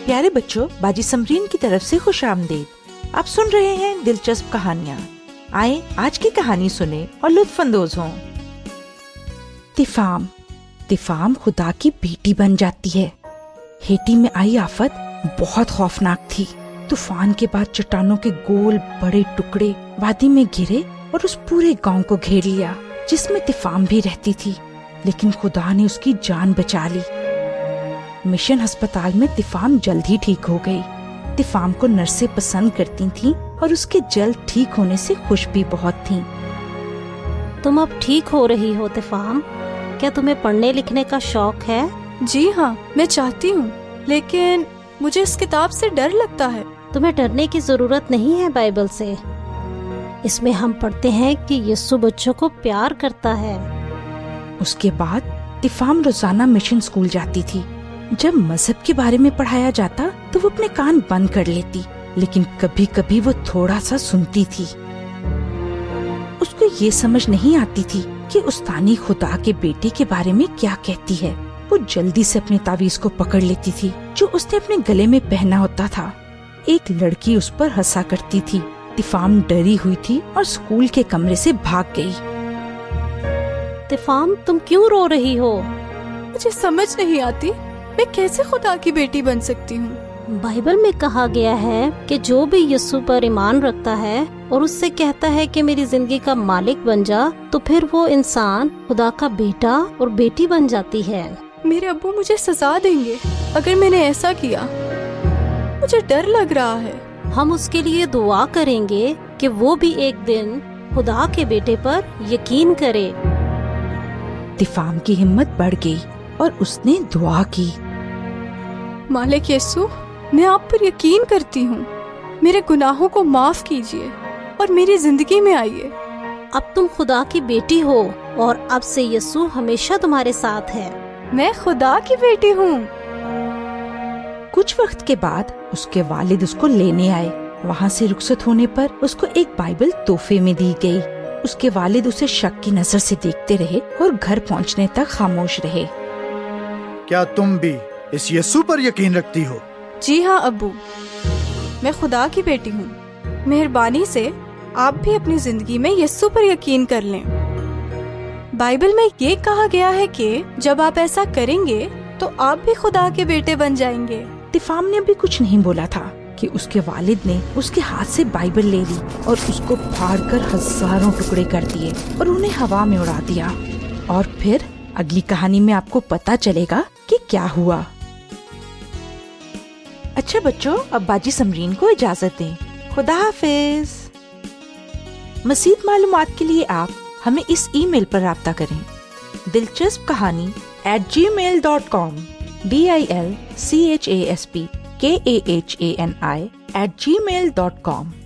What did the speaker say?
پیارے بچوں، باجی سمرین کی طرف سے خوش آمدید۔ آپ سن رہے ہیں دلچسپ کہانیاں۔ آئیں آج کی کہانی سنیں اور لطف اندوز ہوں۔ طفام خدا کی بیٹی بن جاتی ہے۔ ہیٹی میں آئی آفت بہت خوفناک تھی۔ طوفان کے بعد چٹانوں کے گول بڑے ٹکڑے وادی میں گرے اور اس پورے گاؤں کو گھیر لیا جس میں طفام بھی رہتی تھی، لیکن خدا نے اس کی جان بچا لی۔ مشن ہسپتال میں طفام جلد ہی ٹھیک ہو گئی۔ طفام کو نرسیں پسند کرتی تھیں اور اس کے جلد ٹھیک ہونے سے خوش بھی بہت تھیں۔ تم اب ٹھیک ہو رہی ہو طفام، کیا تمہیں پڑھنے لکھنے کا شوق ہے؟ جی ہاں، میں چاہتی ہوں، لیکن مجھے اس کتاب سے ڈر لگتا ہے۔ تمہیں ڈرنے کی ضرورت نہیں ہے بائبل سے۔ اس میں ہم پڑھتے ہیں کہ یسوع بچوں کو پیار کرتا ہے۔ اس کے بعد طفام روزانہ مشن اسکول جاتی تھی۔ جب مذہب کے بارے میں پڑھایا جاتا تو وہ اپنے کان بند کر لیتی، لیکن کبھی کبھی وہ تھوڑا سا سنتی تھی۔ اس کو یہ سمجھ نہیں آتی تھی کہ استانی خدا کے بیٹے کے بارے میں کیا کہتی ہے۔ وہ جلدی سے اپنے تعویذ کو پکڑ لیتی تھی جو اس نے اپنے گلے میں پہنا ہوتا تھا۔ ایک لڑکی اس پر ہنسا کرتی تھی۔ طفام ڈری ہوئی تھی اور اسکول کے کمرے سے بھاگ گئی۔ طفام، تم کیوں رو رہی ہو؟ مجھے سمجھ نہیں آتی میں کیسے خدا کی بیٹی بن سکتی ہوں۔ بائبل میں کہا گیا ہے کہ جو بھی یسوع پر ایمان رکھتا ہے اور اس سے کہتا ہے کہ میری زندگی کا مالک بن جا، تو پھر وہ انسان خدا کا بیٹا اور بیٹی بن جاتی ہے۔ میرے ابو مجھے سزا دیں گے اگر میں نے ایسا کیا۔ مجھے ڈر لگ رہا ہے۔ ہم اس کے لیے دعا کریں گے کہ وہ بھی ایک دن خدا کے بیٹے پر یقین کرے۔ طفام کی ہمت بڑھ گئی اور اس نے دعا کی، مالک یسوع، میں آپ پر یقین کرتی ہوں، میرے گناہوں کو معاف کیجیے اور میری زندگی میں آئیے۔ اب تم خدا کی بیٹی ہو اور اب سے یسوع ہمیشہ تمہارے ساتھ ہے۔ میں خدا کی بیٹی ہوں۔ کچھ وقت کے بعد اس کے والد اس کو لینے آئے۔ وہاں سے رخصت ہونے پر اس کو ایک بائبل تحفے میں دی گئی۔ اس کے والد اسے شک کی نظر سے دیکھتے رہے اور گھر پہنچنے تک خاموش رہے۔ کیا تم بھی اس یسوع پر یقین رکھتی ہو؟ جی ہاں ابو، میں خدا کی بیٹی ہوں۔ مہربانی سے آپ بھی اپنی زندگی میں یسوع پر یقین کر لیں۔ بائبل میں یہ کہا گیا ہے کہ جب آپ ایسا کریں گے تو آپ بھی خدا کے بیٹے بن جائیں گے۔ طفام نے ابھی کچھ نہیں بولا تھا کہ اس کے والد نے اس کے ہاتھ سے بائبل لے لی اور اس کو پھاڑ کر ہزاروں ٹکڑے کر دیے اور انہیں ہوا میں اڑا دیا۔ اور پھر اگلی کہانی میں آپ کو پتا چلے گا کہ کیا ہوا۔ اچھا بچوں، اب باجی سمرین کو اجازت دیں۔ خدا حافظ۔ مزید معلومات کے لیے آپ ہمیں اس ای میل پر رابطہ کریں، دلچسپ کہانی @gmail.com DILCHASP KAHANI @gmail.com۔